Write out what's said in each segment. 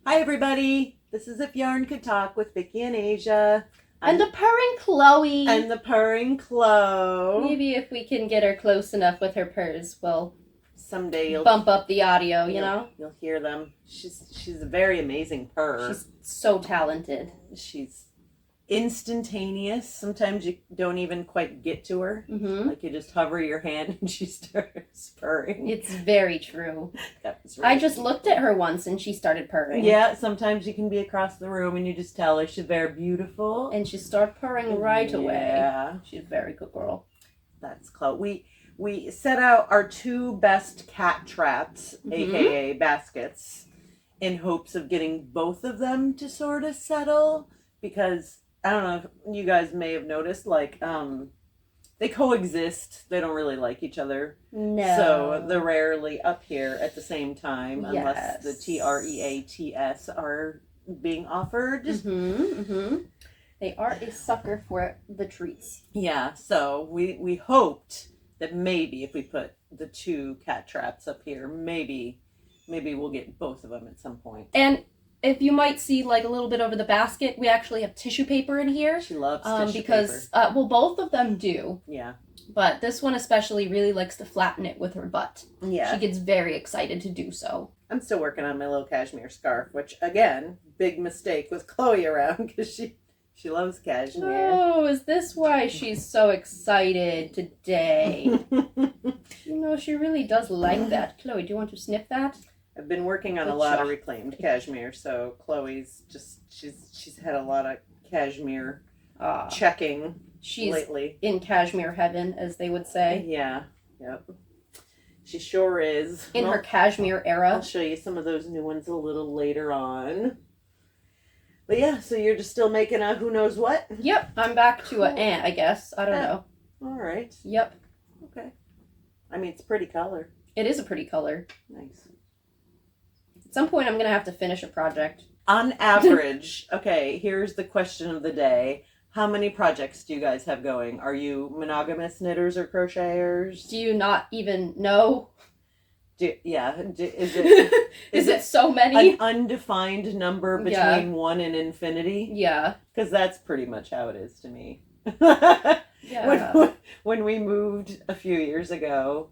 Hi everybody, this is If Yarn Could Talk with Vicky and Asia. And the purring Chloe. And the purring Chloe. Maybe if we can get her close enough with her purrs, we'll someday you'll bump up the audio, you know? You'll hear them. She's a very amazing purr. She's so talented. She's instantaneous. Sometimes you don't even quite get to her. Mm-hmm. Like you just hover your hand and she starts purring. It's very true. Really I just looked at her once and she started purring. Yeah, sometimes you can be across the room and you just tell her she's very beautiful. And she started purring right away. Yeah. She's a very good girl. That's Chloe. We set out our two best cat traps, aka baskets, in hopes of getting both of them to sort of settle, because I don't know if you guys may have noticed, like, they coexist. They don't really like each other. No. So they're rarely up here at the same time, unless Yes. the TREATS are being offered. They are a sucker for the treats. Yeah, so we hoped that maybe if we put the two cat traps up here, maybe we'll get both of them at some point. And if you might see like a little bit over the basket, we actually have tissue paper in here. She loves tissue because, paper. well, both of them do. Yeah. But this one especially really likes to flatten it with her butt. Yeah. She gets very excited to do so. I'm still working on my little cashmere scarf, which, again, big mistake with Chloe around, because she loves cashmere. Oh, is this why she's so excited today? You know, she really does like that. Chloe, do you want to sniff that? I've been working on Good a lot of job. reclaimed cashmere, so Chloe's just, she's had a lot of cashmere checking She's lately. in cashmere heaven, as they would say. Yeah, yep. She sure is. In her cashmere I'll era. show you some of those new ones a little later on. But yeah, so you're just still making a who knows what? Yep, I'm back to a ant, I guess. I don't know. All right. Yep. Okay. I mean, it's a pretty color. It is a pretty color. Nice. At some point, I'm going to have to finish a project. On average, okay, here's the question of the day. How many projects do you guys have going? Are you monogamous knitters or crocheters? Do you not even know? Is it Is it so many? an undefined number between Yeah. 1 and infinity? Yeah. Because that's pretty much how it is to me. Yeah. When we moved a few years ago,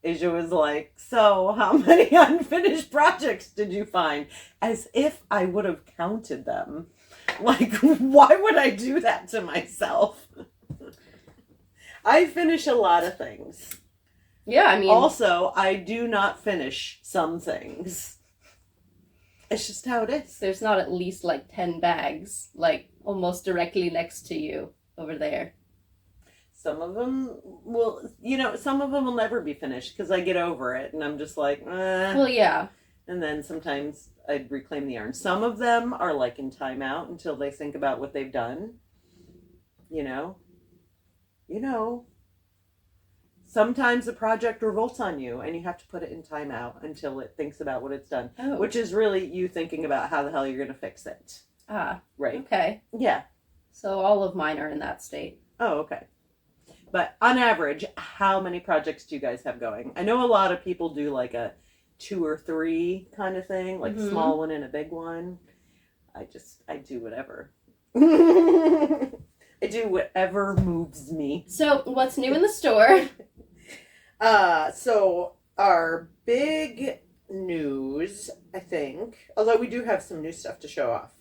Asia was like, so how many unfinished projects did you find? As if I would have counted them. Like, why would I do that to myself? I finish a lot of things. Yeah, I mean... Also, I do not finish some things. It's just how it is. There's not at least like 10 bags, like almost directly next to you over there. Some of them some of them will never be finished because I get over it and I'm just like, eh. Well, yeah. And then sometimes I'd reclaim the yarn. Some of them are like in timeout until they think about what they've done. You know. Sometimes a project revolts on you and you have to put it in timeout until it thinks about what it's done. Oh. Which is really you thinking about how the hell you're going to fix it. Ah. Right. Okay. Yeah. So all of mine are in that state. Oh, okay. But on average, how many projects do you guys have going? I know a lot of people do like a 2 or 3 kind of thing, like a small one and a big one. I do whatever. I do whatever moves me. So what's new in the store? So our big news, I think, although we do have some new stuff to show off,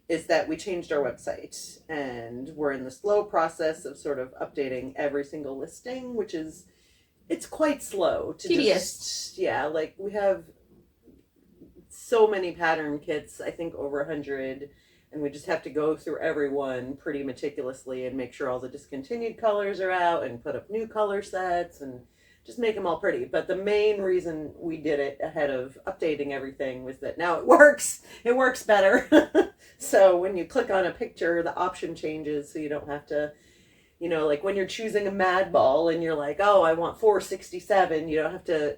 is that we changed our website and we're in the slow process of sort of updating every single listing, which is, it's quite slow to Tedious. like we have so many pattern kits, I think over 100, and we just have to go through every one pretty meticulously and make sure all the discontinued colors are out and put up new color sets and just make them all pretty. But the main reason we did it ahead of updating everything was that now it works. It works better. So when you click on a picture, the option changes so you don't have to, like when you're choosing a mad ball and you're like, oh, I want 467, you don't have to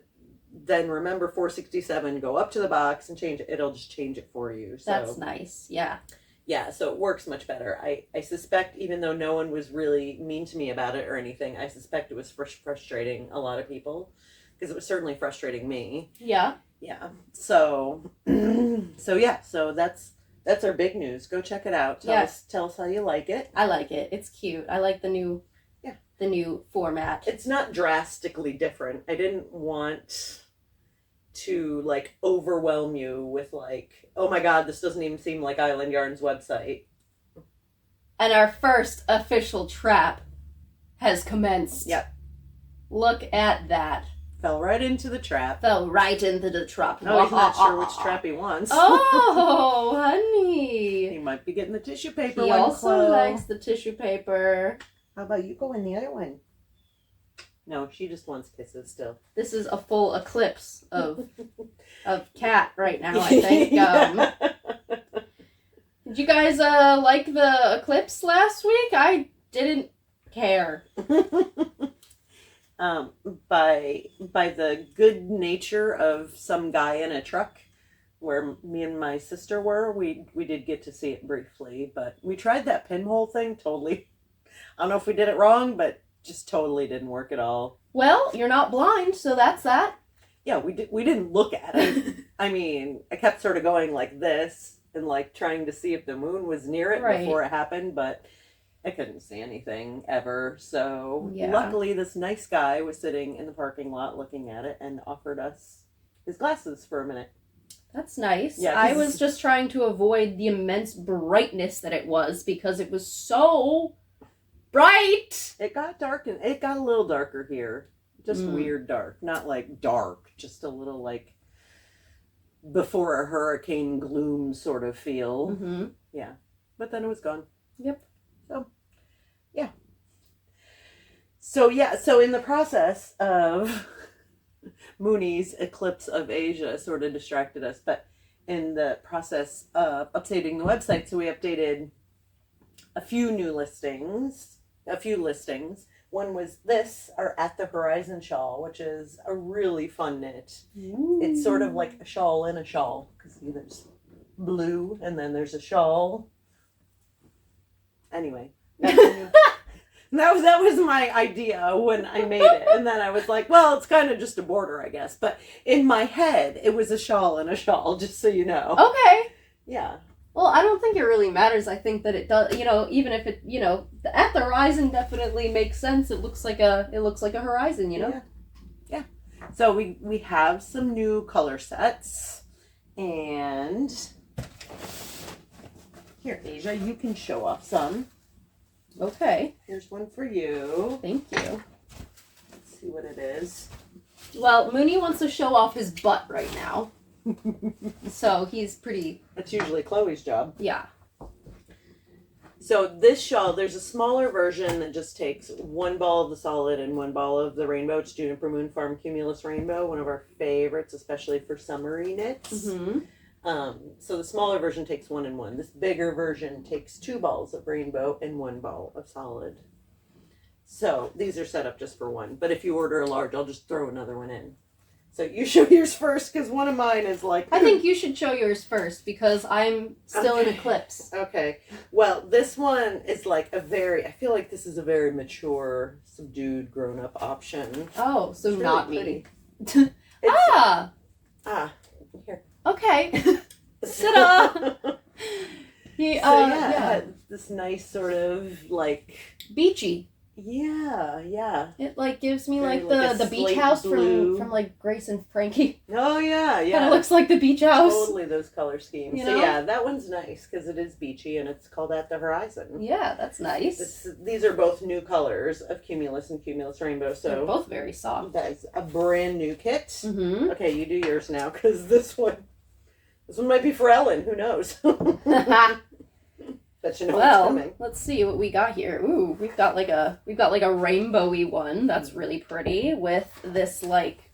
then remember 467, go up to the box and change it. It'll just change it for you. So That's nice. Yeah. yeah, so it works much better. I suspect, even though no one was really mean to me about it or anything, I suspect it was frustrating a lot of people, because it was certainly frustrating me. Yeah. Yeah. So so that's our big news. Go check it out. Tell us how you like it. I like it. It's cute. I like the new format. It's not drastically different. I didn't want to like overwhelm you with like, oh my god, this doesn't even seem like Island Yarn's website. And our first official trap has commenced. Yep. Look at that. Fell right into the trap. Fell right into the trap. Oh, he's not sure which trap he wants. Oh, honey. He might be getting the tissue paper. He also likes the tissue paper. How about you go in the other one? No, she just wants kisses still. This is a full eclipse of cat right now, I think. Did you guys like the eclipse last week? I didn't care. By the good nature of some guy in a truck where me and my sister were, we did get to see it briefly, but we tried that pinhole thing totally. I don't know if we did it wrong, but just totally didn't work at all. Well, you're not blind, so that's that. Yeah, we didn't look at it. I mean, I kept sort of going like this and like trying to see if the moon was near it before it happened, but I couldn't see anything ever. So luckily this nice guy was sitting in the parking lot looking at it and offered us his glasses for a minute. That's nice. Yeah, I was just trying to avoid the immense brightness that it was because it was so bright. It got dark and it got a little darker here. Just weird dark. Not like dark, just a little like before a hurricane gloom sort of feel. Mm-hmm. Yeah. But then it was gone. Yep. So in the process of Mooney's eclipse of Asia sort of distracted us, but in the process of updating the website, so we updated a few listings. One was this, our At the Horizon shawl, which is a really fun knit. Ooh. It's sort of like a shawl in a shawl, because there's blue and then there's a shawl. Anyway, that's a new... That was my idea when I made it. And then I was like, well, it's kind of just a border, I guess. But in my head, it was a shawl and a shawl, just so you know. Okay. Yeah. Well, I don't think it really matters. I think that it does, even if it, At the Horizon definitely makes sense. It looks like a horizon, Yeah. So we have some new color sets. And here, Asia, you can show off some. Okay. Here's one for you. Thank you. Let's see what it is. Well, Mooney wants to show off his butt right now. So he's pretty... That's usually Chloe's job. Yeah. So this shawl, there's a smaller version that just takes one ball of the solid and one ball of the rainbow. It's Juniper Moon Farm Cumulus Rainbow, one of our favorites, especially for summery knits. Mm-hmm. So the smaller version takes 1 and 1. This bigger version takes 2 balls of rainbow and 1 ball of solid. So these are set up just for one. But if you order a large, I'll just throw another one in. So you show yours first, because one of mine is like... I think you should show yours first, because I'm still in eclipse. Okay. Well, this one is like I feel like this is a very mature, subdued, grown-up option. Oh, so it's not really me. Here. Okay. Ta-da! Yeah. This nice sort of like... beachy. Yeah. It like gives me Very like the beach house from like Grace and Frankie. Oh yeah. Kind of looks like the beach house. Totally those color schemes. So yeah, that one's nice because it is beachy and it's called At the Horizon. Yeah, that's nice. These are both new colors of Cumulus and Cumulus Rainbow. So they're both very soft. That's a brand new kit. Mm-hmm. Okay, you do yours now because this one might be for Ellen. Who knows? But what's coming. Let's see what we got here. Ooh, we've got like a rainbowy one that's really pretty with this like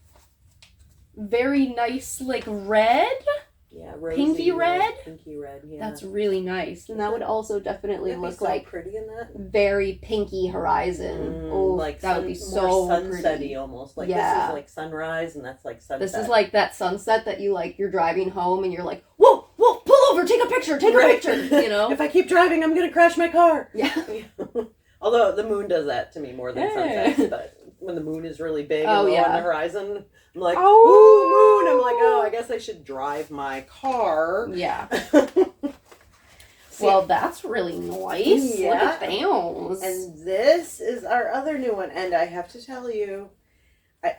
very nice like red. Yeah, rosy pinky red. Pinky red. Yeah, that's really nice, and that would also definitely look like pretty in that very pinky horizon. Oh, like that would be so sunsetty pretty. Almost like this is like sunrise, and that's like sunset. This is like that sunset that you're driving home and you're like, whoa, pull over, take a picture. If I keep driving, I'm gonna crash my car. Yeah. Although the moon does that to me more than sunsets, but when the moon is really big Oh, and low yeah. on the horizon. I'm like, Oh. ooh, moon. I'm like, oh, I guess I should drive my car. Yeah. See, Well, that's really nice. Yeah. Look at those. and this is our other new one. And I have to tell you,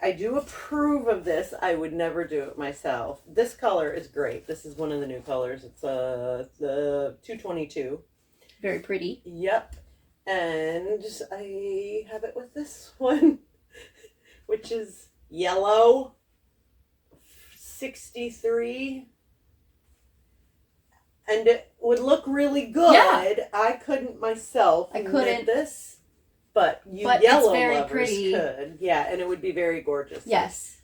I do approve of this. I would never do it myself. This color is great. This is one of the new colors. It's the 222. Very pretty. Yep. And I have it with this one, which is yellow 63. And it would look really good. Yeah. I couldn't myself I knit couldn't. this, but you But it's yellow very lovers pretty. could. Yeah, and it would be very gorgeous. Yes.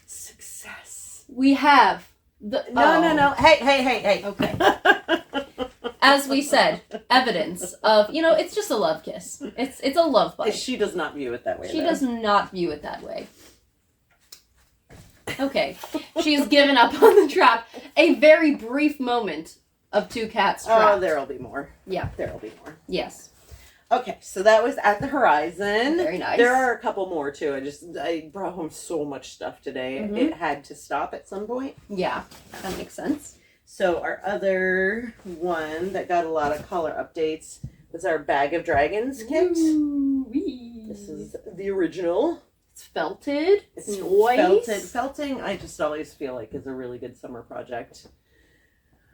Success. We have the... No. Hey. Okay. As we said, evidence of, it's just a love kiss. It's a love bite. She does not view it that way. She though. does not view it that way. Okay. She's given up on the trap. A very brief moment of two cats trapped. Oh, there'll be more. Yeah. There'll be more. Yes. Okay, so that was At the Horizon. Very nice. There are a couple more too. I brought home so much stuff today. Mhm. It had to stop at some point. Yeah. That makes sense. So our other one that got a lot of color updates was our Bag of Dragons kit. Ooh-wee. This is the original. It's felted. It's nice. felted. Felting, I just always feel like is a really good summer project.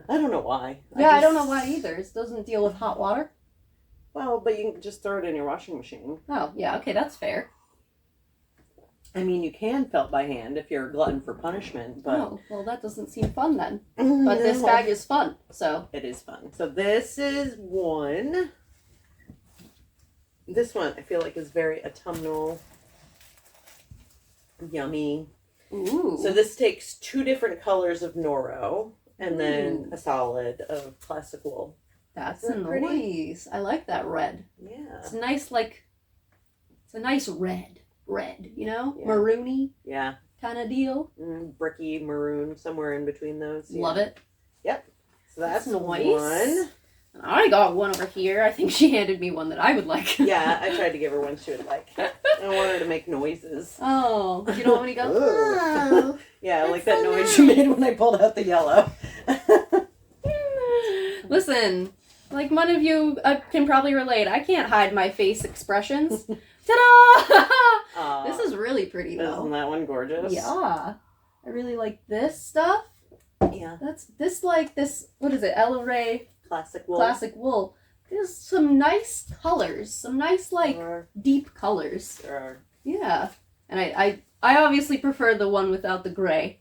I don't know why. I don't know why either. It doesn't deal with hot water. Well, but you can just throw it in your washing machine. Oh, yeah. Okay, that's fair. I mean, you can felt by hand if you're a glutton for punishment, but... Oh, well, that doesn't seem fun then. But this bag is fun, so... It is fun. So this is one. This one I feel like is very autumnal. Yummy. Ooh. So this takes 2 different colors of Noro and then Ooh. a solid of classic wool. That's Isn't that pretty? nice. I like that red. Yeah. It's nice, it's a nice red. Red, Yeah. Maroony Yeah. kind of deal. Bricky maroon, somewhere in between those. Yeah. Love it. So that's That's nice. one. And I got one over here. I think she handed me one that I would like. Yeah, I tried to give her one she would like. I want her to make noises. Oh, you don't want me to go? Ugh. Yeah, That's like that so noise you nice. made when I pulled out the yellow. Listen, like one of you can probably relate. I can't hide my face expressions. Ta-da! Aw, This is really pretty isn't though. that one gorgeous? Yeah. I really like this stuff. Yeah. That's this, what is it? Ella Ray Classic wool. Classic Wool. There's some nice colors. Some nice, There deep colors. are. Yeah. And I obviously prefer the one without the gray.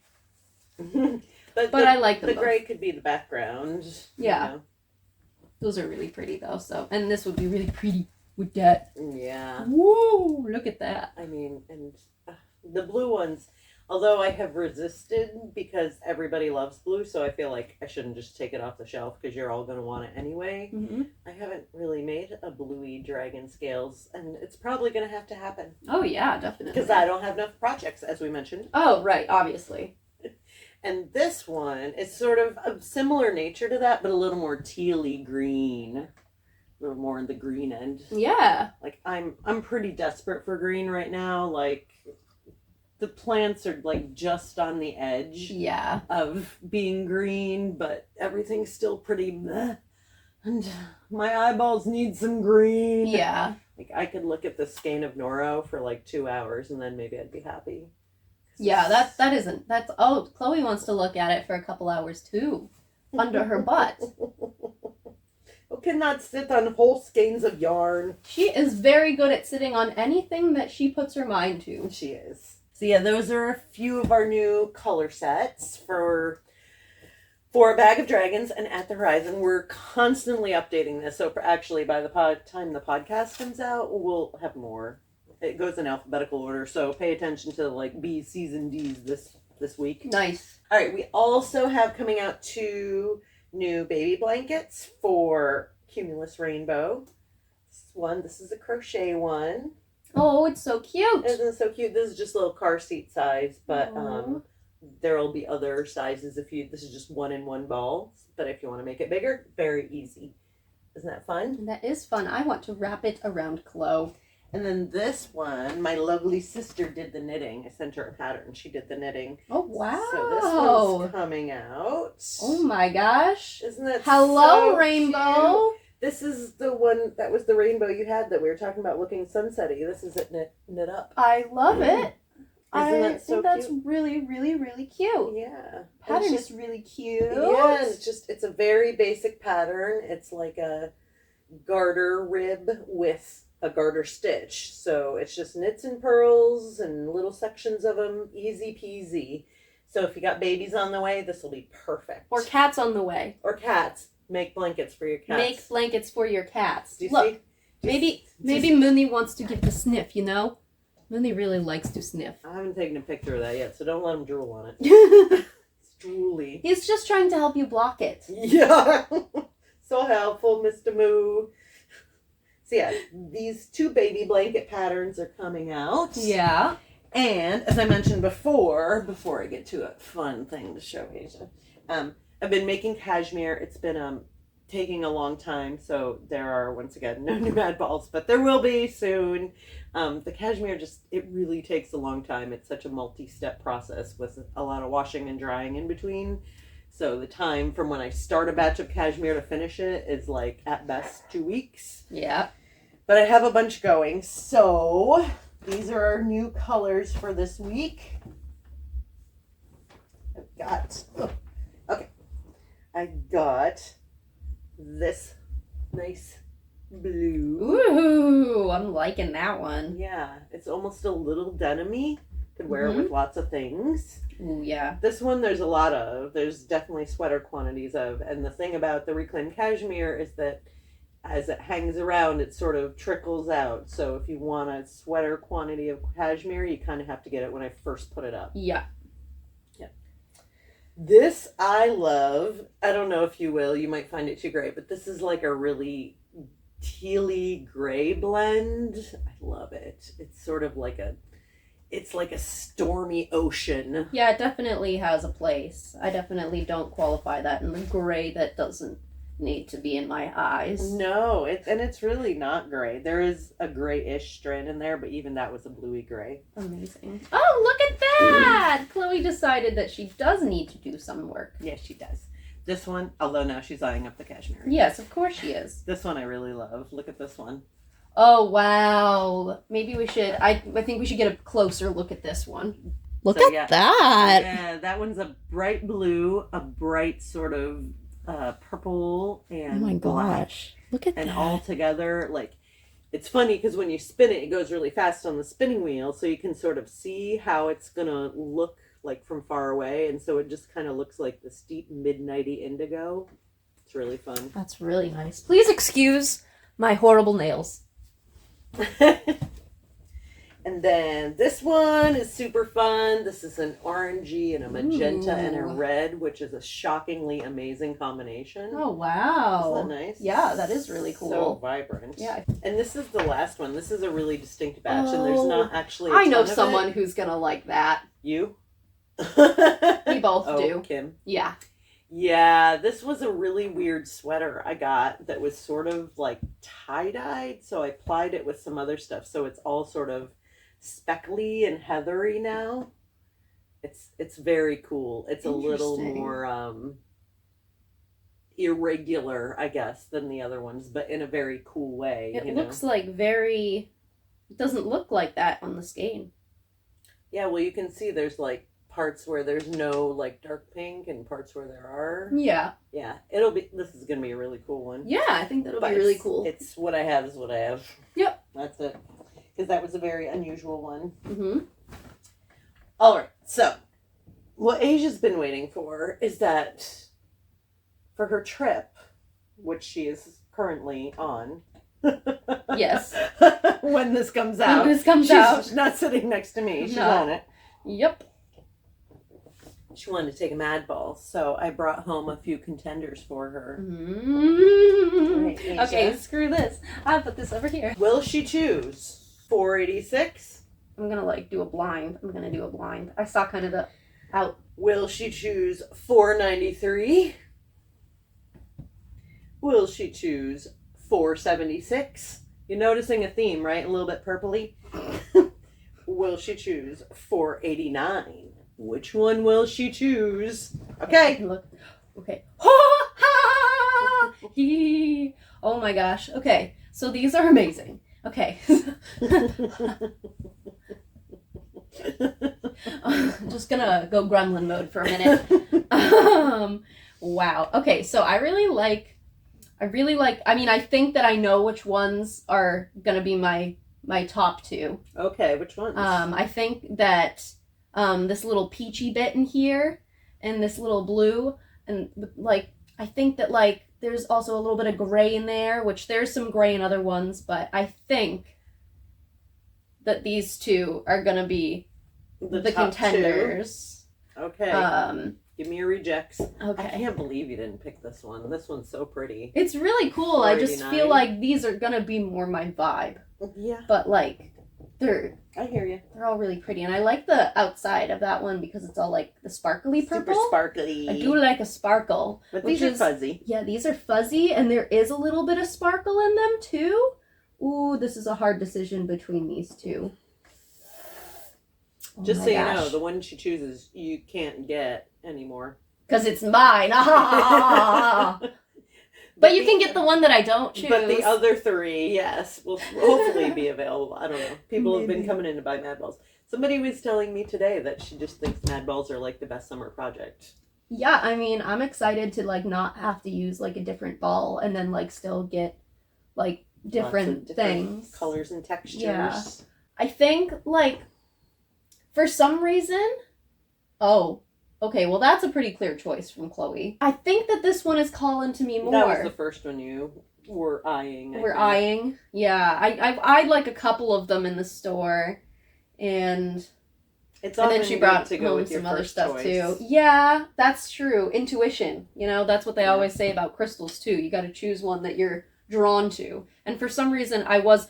But I like them the both. gray could be the background. Yeah. Those are really pretty though, and this would be really pretty with that. Yeah. Woo! Look at that. I mean, and the blue ones, although I have resisted because everybody loves blue, so I feel like I shouldn't just take it off the shelf because you're all going to want it anyway. Mm-hmm. I haven't really made a bluey dragon scales, and it's probably going to have to happen Oh yeah, definitely. because I don't have enough projects, as we mentioned. Oh right, obviously. And this one is sort of a similar nature to that, but a little more tealy green. A little more in the green end. Yeah. Like I'm pretty desperate for green right now. Like the plants are like just on the edge Yeah. of being green, but everything's still pretty meh. And my eyeballs need some green. Yeah. Like I could look at the skein of Noro for like 2 hours and then maybe I'd be happy. Yeah, Chloe wants to look at it for a couple hours too. Under her butt. Who cannot sit on whole skeins of yarn? She is very good at sitting on anything that she puts her mind to. She is. So yeah, those are a few of our new color sets for a Bag of Dragons and At the Horizon. We're constantly updating this, so actually by the time the podcast comes out, we'll have more. It goes in alphabetical order, so pay attention to like B's, C's, and D's this week. Nice. All right, we also have coming out 2 new baby blankets for Cumulus Rainbow. This is a crochet one. Oh, it's so cute. Isn't it so cute? This is just a little car seat size, but Aw. there will be other sizes this is just 1-in-1 ball, but if you want to make it bigger, very easy. Isn't that fun? That is fun. I want to wrap it around Chloe. And then this one, my lovely sister did the knitting. I sent her a pattern. She did the knitting. Oh, wow. So this one's coming out. Oh my gosh. Isn't that Hello, so Rainbow. cute? This is the one that was the rainbow you had that we were talking about looking sunsetty. This is it knit up. I love it. That so think that's cute? really, really, really cute. Yeah. Pattern is really cute. Yeah, it's a very basic pattern. It's like a garter rib with a garter stitch. So it's just knits and purls and little sections of them, easy peasy. So if you got babies on the way, this will be perfect. Or cats on the way. Or cats. Make blankets for your cats. Make blankets for your cats. Do you Look, see? maybe Mooney wants to give the sniff, you know? Mooney really likes to sniff. I haven't taken a picture of that yet, so don't let him drool on it. It's drooly. He's just trying to help you block it. Yeah. So helpful, Mr. Moo. So yeah, these 2 baby blanket patterns are coming out. Yeah. And as I mentioned before I get to a fun thing to show Asia, I've been making cashmere. It's been taking a long time, so there are, once again, no new mad balls, but there will be soon. The cashmere it really takes a long time. It's such a multi-step process with a lot of washing and drying in between. So the time from when I start a batch of cashmere to finish it is like at best 2 weeks. Yeah. But I have a bunch going, so these are our new colors for this week. I got this nice blue. Ooh, I'm liking that one. Yeah, it's almost a little denim-y. Could wear it with lots of things. Ooh, yeah. This one there's a lot of. There's definitely sweater quantities of. And the thing about the reclaimed cashmere is that as it hangs around, it sort of trickles out. So if you want a sweater quantity of cashmere, you kind of have to get it when I first put it up. Yeah. This I love. I don't know if you will. You might find it too gray, but this is like a really tealy gray blend. I love it. It's sort of like it's like a stormy ocean. Yeah, it definitely has a place. I definitely don't qualify that in the gray that doesn't need to be in my eyes. No, it's really not gray. There is a grayish strand in there, but even that was a bluey gray. Amazing. Oh, look at that! Chloe decided that she does need to do some work. Yes, she does. This one, although now she's eyeing up the cashmere. Yes, of course she is. This one I really love. Look at this one. Oh, wow. Maybe we should, I think we should get a closer look at this one. Look at that! Yeah, that one's a bright blue, a bright sort of purple and oh my black. gosh. Look at and that. all together, like, it's funny because when you spin it, it goes really fast on the spinning wheel, so you can sort of see how it's gonna look like from far away, and so it just kind of looks like this deep midnighty indigo. It's really fun. That's really nice. Please excuse my horrible nails. And then this one is super fun. This is an orangey and a magenta and a red, which is a shockingly amazing combination. Oh, wow. Isn't that nice? Yeah, that is really cool. So vibrant. Yeah. And this is the last one. This is a really distinct batch, and there's not actually a I know ton of someone it. who's gonna like that. You? We both do. Kim. Yeah. Yeah, this was a really weird sweater I got that was sort of like tie-dyed, so I applied it with some other stuff, so it's all sort of speckly and heathery now. It's very cool. It's a little more irregular, I guess, than the other ones, but in a very cool way. It looks like it doesn't look like that on the skein. Yeah, well, you can see there's like parts where there's no like dark pink and parts where there are. Yeah. Yeah, this is gonna be a really cool one. Yeah, I think that'll be really cool. It's what I have is what I have. Yep. That's it. Because that was a very unusual one. Mm-hmm. All right, so what Asia's been waiting for is that for her trip, which she is currently on. Yes. When this comes out. She's not sitting next to me. She's on it. Yep. She wanted to take a mad ball, so I brought home a few contenders for her. Mm-hmm. Right, Asia. Okay, screw this. I'll put this over here. Will she choose 486? I'm gonna do a blind. I saw kind of the out. Will she choose 493? Will she choose 476? You're noticing a theme, right? A little bit purpley. Will she choose 489? Which one will she choose? Okay. Look. Okay. Oh my gosh. Okay. So these are amazing. Okay. I'm just gonna go gremlin mode for a minute. Wow. Okay, so I mean, I think that I know which ones are gonna be my top two. Okay, which ones? I think that this little peachy bit in here and this little blue, and like I think that like there's also a little bit of gray in there, which there's some gray in other ones, but I think that these two are gonna be the contenders. Two. Okay. Give me your rejects. Okay. I can't believe you didn't pick this one. This one's so pretty. It's really cool. I just feel like these are gonna be more my vibe. Yeah. But like I hear you. they're all really pretty. And I like the outside of that one because it's all like the sparkly purple. Super sparkly. I do like a sparkle. But these are fuzzy. Yeah, these are fuzzy and there is a little bit of sparkle in them too. Ooh, this is a hard decision between these two. Just so you know, the one she chooses you can't get anymore. Because it's mine. But you can get the one that I don't choose. But the other three, yes, will hopefully be available. I don't know. People have been coming in to buy Mad Balls. Somebody was telling me today that she just thinks Mad Balls are like the best summer project. Yeah, I mean, I'm excited to like not have to use like a different ball and then like still get like different things. Colors and textures. Yeah. I think like for some reason, okay, well that's a pretty clear choice from Chloe. I think that this one is calling to me more. That was the first one you were eyeing. Eyeing. Yeah, I've eyed like a couple of them in the store, and then she brought to go home with some your other first stuff choice. too. Yeah, that's true. Intuition. You know, that's what they always say about crystals too. You got to choose one that you're drawn to. And for some reason, I was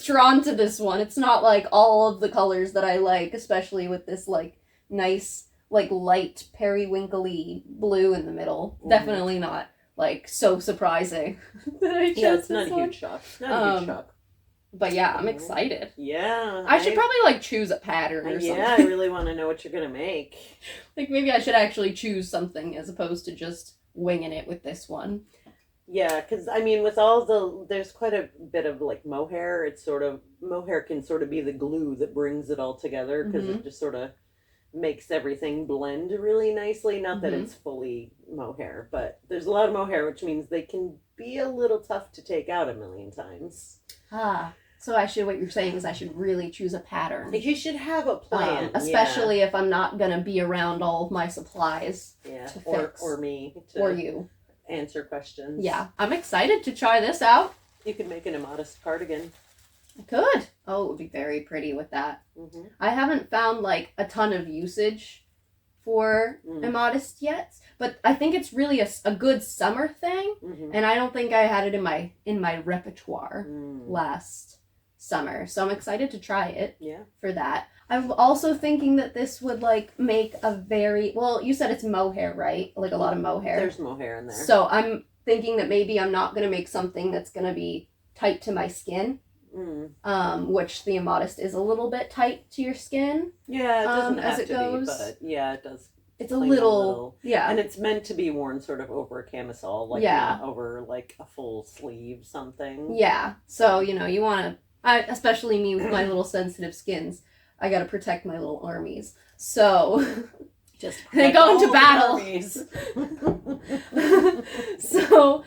drawn to this one. It's not like all of the colors that I like, especially with this like nice, like light periwinkly blue in the middle. Mm-hmm. Definitely not like so surprising that I chose it's not this a one. huge shock. Not a huge shock. But yeah, I'm excited. Yeah. I should probably like choose a pattern or something. Yeah, I really want to know what you're gonna make. Like maybe I should actually choose something as opposed to just winging it with this one. Yeah, because I mean, with there's quite a bit of like mohair. It's sort of mohair can sort of be the glue that brings it all together because it just sort of makes everything blend really nicely. Not that it's fully mohair, but there's a lot of mohair, which means they can be a little tough to take out a million times. So what you're saying is I should really choose a pattern. You should have a plan, especially if I'm not gonna be around all of my supplies. Yeah, to fix. or me or you. Answer questions. Yeah, I'm excited to try this out. You could make an immodest cardigan. I could. Oh, it would be very pretty with that. Mm-hmm. I haven't found like a ton of usage for immodest yet, but I think it's really a good summer thing, and I don't think I had it in my repertoire last summer, so I'm excited to try it. Yeah. For that. I'm also thinking that this would like make a very you said it's mohair, right? Like a lot of mohair. There's mohair in there. So I'm thinking that maybe I'm not gonna make something that's gonna be tight to my skin. Which the immodest is a little bit tight to your skin. Yeah, it doesn't have as it to goes. be, but yeah, it does. It's a little, yeah. And it's meant to be worn sort of over a camisole, like not over like a full sleeve something. Yeah. So, you know, you want to, especially me with my little sensitive skins, I got to protect my little armies. So, just they go into battle. So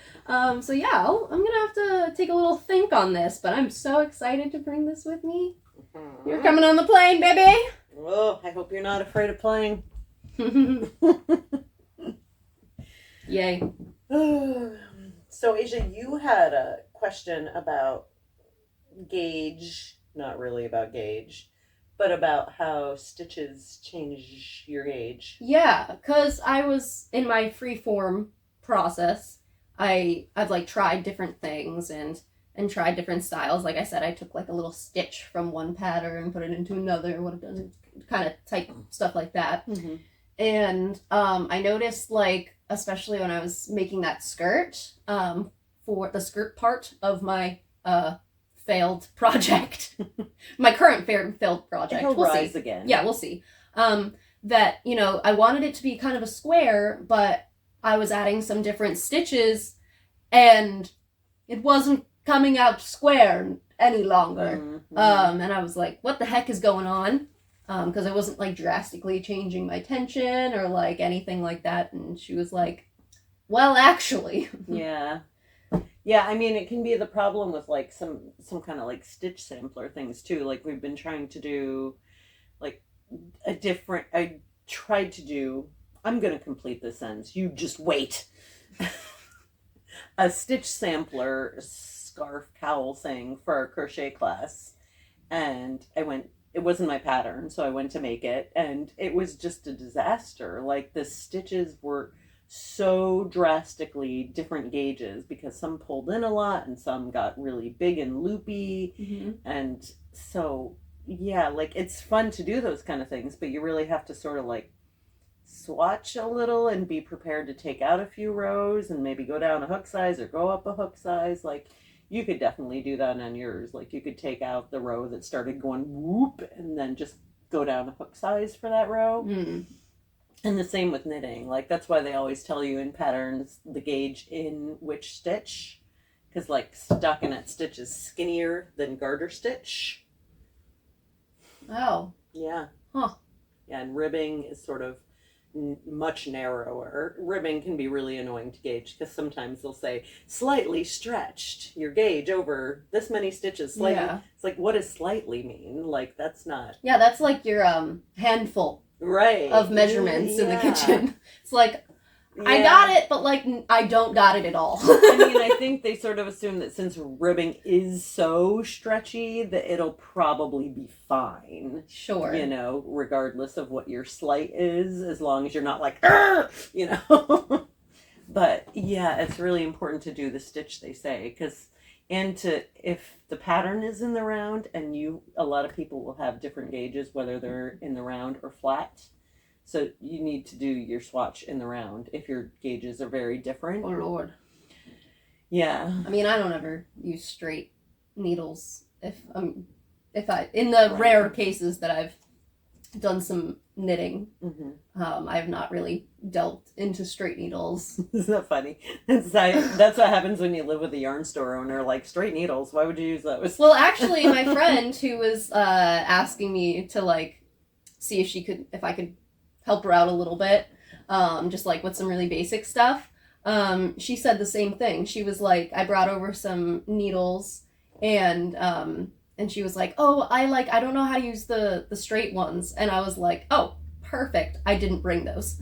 yeah, I'm gonna have to take a little think on this, but I'm so excited to bring this with me. You're coming on the plane, baby. Oh, I hope you're not afraid of playing. Yay. So Asia, you had a question about gauge, not really about gauge, but about how stitches change your gauge. Yeah, because I was in my freeform process. I've like tried different things and tried different styles. Like I said, I took like a little stitch from one pattern and put it into another, what it does, kind of type stuff like that. Mm-hmm. And I noticed, like, especially when I was making that skirt, for the skirt part of my failed project. My current failed project. It'll we'll rise see. again. Yeah, we'll see. That, you know, I wanted it to be kind of a square, but I was adding some different stitches and it wasn't coming out square any longer. Mm-hmm. And I was like, what the heck is going on? Because I wasn't like drastically changing my tension or like anything like that. And she was like, well, actually. Yeah. Yeah, I mean, it can be the problem with like some kind of like stitch sampler things too. Like we've been trying to do like I tried to do, I'm going to complete this sentence. You just wait. A stitch sampler scarf cowl thing for our crochet class. And it wasn't my pattern, so I went to make it. And it was just a disaster. Like the stitches were so drastically different gauges because some pulled in a lot and some got really big and loopy. Mm-hmm. And so, yeah, like it's fun to do those kind of things, but you really have to sort of like swatch a little and be prepared to take out a few rows and maybe go down a hook size or go up a hook size. Like you could definitely do that on yours. Like you could take out the row that started going whoop and then just go down a hook size for that row. Mm. And the same with knitting. Like that's why they always tell you in patterns the gauge in which stitch. Because like stockinette stitch is skinnier than garter stitch. Oh. Yeah. Huh. Yeah, and ribbing is sort of much narrower. Ribbing can be really annoying to gauge because sometimes they'll say slightly stretched your gauge over this many stitches. Slightly. Yeah. It's like, what does slightly mean? Like that's not Yeah, that's like your handful right of measurements in the Yeah. kitchen. It's like, Yeah. I got it, but like I don't got it at all. I mean, I think they sort of assume that since ribbing is so stretchy that it'll probably be fine. Sure. You know, regardless of what your slight is, as long as you're not like, "Argh!" You know. But yeah, it's really important to do the stitch, they say, because if the pattern is in the round, and a lot of people will have different gauges, whether they're in the round or flat. So you need to do your swatch in the round if your gauges are very different. Oh Lord. Yeah. I mean, I don't ever use straight needles if I in the Right. rare cases that I've done some knitting, Mm-hmm. I have not really delved into straight needles. Isn't that funny? That's what happens when you live with a yarn store owner. Like, straight needles, why would you use those? Well, actually, my friend who was asking me to like see if I could help her out a little bit, just like with some really basic stuff. She said the same thing. She was like, I brought over some needles and she was like, oh, I don't know how to use the straight ones. And I was like, oh, perfect. I didn't bring those.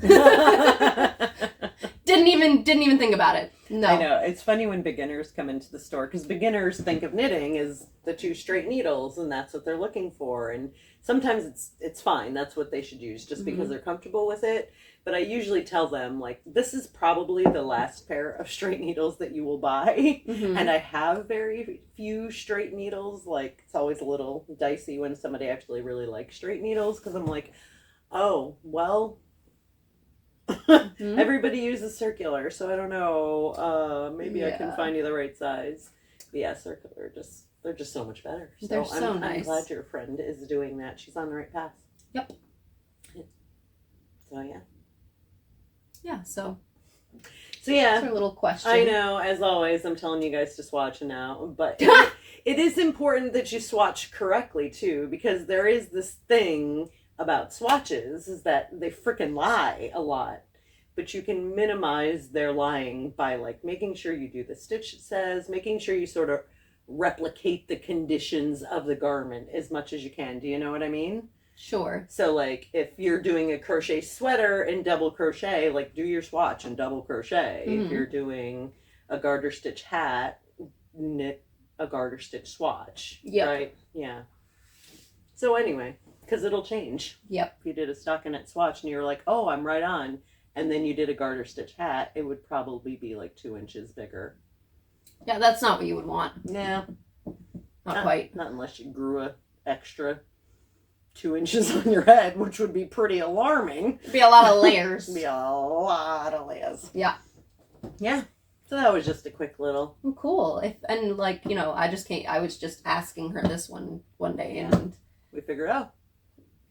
Didn't even think about it. No. I know. It's funny when beginners come into the store because beginners think of knitting as the two straight needles and that's what they're looking for. And sometimes it's fine. That's what they should use just because they're comfortable with it. But I usually tell them, like, this is probably the last pair of straight needles that you will buy. Mm-hmm. And I have very few straight needles. Like, it's always a little dicey when somebody actually really likes straight needles because I'm like, oh, well, everybody uses circular, so I don't know. Maybe I can find you the right size. But yeah, circular, they're just so much better. So They're so nice. I'm glad your friend is doing that. She's on the right path. Yep. So yeah. Yeah, so yeah. that's our little question. I know, as always, I'm telling you guys to swatch now, but it is important that you swatch correctly too, because there is this thing about swatches is that they frickin' lie a lot, but you can minimize their lying by like making sure you do the stitch it says, making sure you sort of replicate the conditions of the garment as much as you can. Do you know what I mean? Sure. So like if you're doing a crochet sweater and double crochet, like do your swatch and double crochet. Mm-hmm. If you're doing a garter stitch hat, knit a garter stitch swatch. Yep. Right? Yeah. So anyway, because it'll change. Yep. If you did a stockinette swatch and you were like, oh, I'm right on, and then you did a garter stitch hat, it would probably be like 2 inches bigger. Yeah, that's not what you would want. Yeah. Not quite. Not unless you grew a extra 2 inches on your head, which would be pretty alarming. It'd be a lot of layers. Be a lot of layers. Yeah. Yeah. So that was just a quick little. Well, cool. And like, you know, I was just asking her this one day, and we figured out.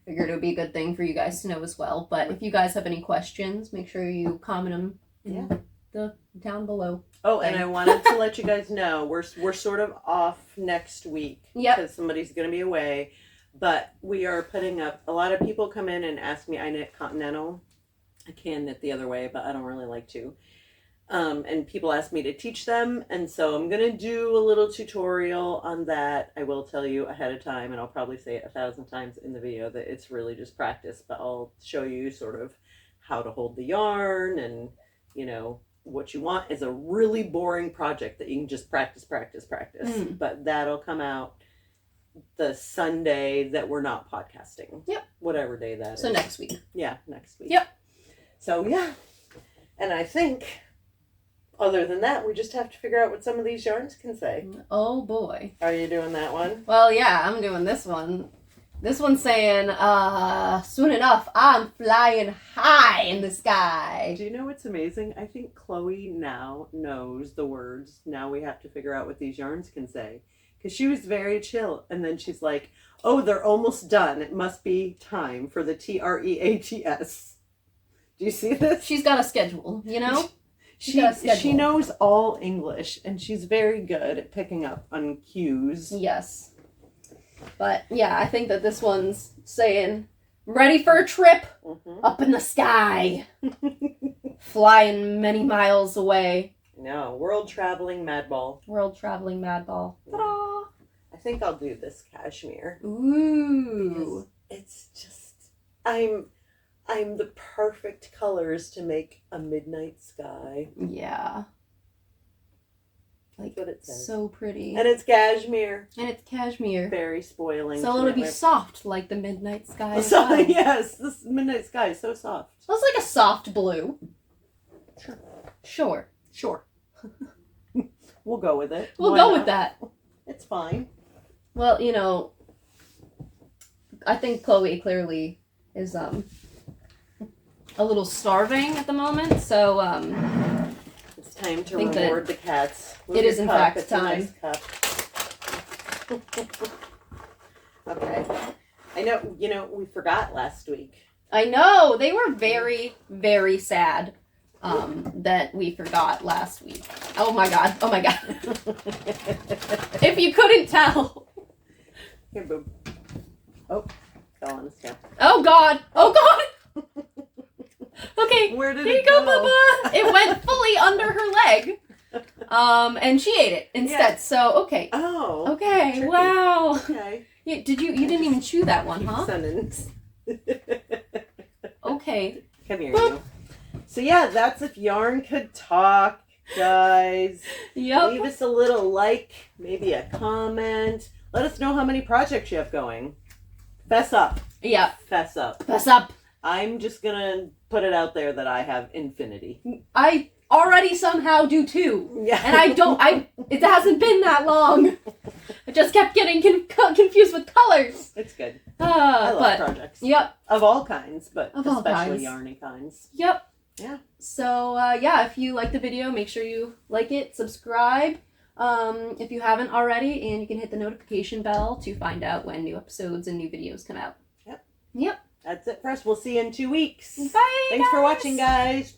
Figured it would be a good thing for you guys to know as well. But if you guys have any questions, make sure you comment them in the down below. Oh, and I wanted to let you guys know we're sort of off next week. Yep. Because somebody's going to be away. But we are putting up, a lot of people come in and ask me, I knit continental. I can knit the other way, but I don't really like to. And people ask me to teach them. And so I'm going to do a little tutorial on that. I will tell you ahead of time, and I'll probably say it 1,000 times in the video, that it's really just practice. But I'll show you sort of how to hold the yarn, and, you know, what you want is a really boring project that you can just practice. But that'll come out the Sunday that we're not podcasting. Yep. Whatever day that is. So next week. Yeah, next week. Yep. So, yeah. And I think, other than that, we just have to figure out what some of these yarns can say. Oh, boy. Are you doing that one? Well, yeah, I'm doing this one. This one's saying, soon enough, I'm flying high in the sky. Do you know what's amazing? I think Chloe now knows the words. Now we have to figure out what these yarns can say. Because she was very chill. And then she's like, oh, they're almost done. It must be time for the TREATS. Do you see this? She's got a schedule, you know? She knows all English, and she's very good at picking up on cues. Yes. But, yeah, I think that this one's saying, ready for a trip up in the sky. Flying many miles away. No, world-traveling madball. World-traveling madball. Ta-da! I think I'll do this cashmere. Ooh. It's just, I'm the perfect colors to make a midnight sky. Yeah. Like what it says. So pretty. And it's cashmere. And it's cashmere. Very spoiling. So it'll be soft like the midnight sky as so, well. Yes, this midnight sky is so soft. So it's like a soft blue. Sure. We'll go with it. We'll go with that. It's fine. Well, you know, I think Chloe clearly is a little starving at the moment, so it's time to reward the cats. It is in fact it's time. A nice cup. Okay. I know, you know, we forgot last week. I know. They were very, very sad that we forgot last week. Oh my god. If you couldn't tell. Here, boob. Oh, fell on his tail. Oh god. Okay, where did here you go, Bubba. It went fully under her leg. And she ate it instead. Yeah. So, okay. Oh. Okay. Tricky. Wow. Okay. Yeah, you didn't even chew that one, huh? Okay. Come here, you. So yeah, that's If Yarn Could Talk, guys. Yep. Leave us a little like, maybe a comment. Let us know how many projects you have going. Fess up. Yeah. Fess up. Fess up. I'm just gonna put it out there that I have infinity. I already somehow do too. Yeah. And it hasn't been that long. I just kept getting confused with colors. It's good. I love projects. Yep. Of all kinds, but of especially yarny kinds. Yep. Yeah. So, yeah, if you like the video, make sure you like it, subscribe if you haven't already, and you can hit the notification bell to find out when new episodes and new videos come out. Yep. Yep. That's it for us. We'll see you in 2 weeks. Bye, Thanks for watching, guys.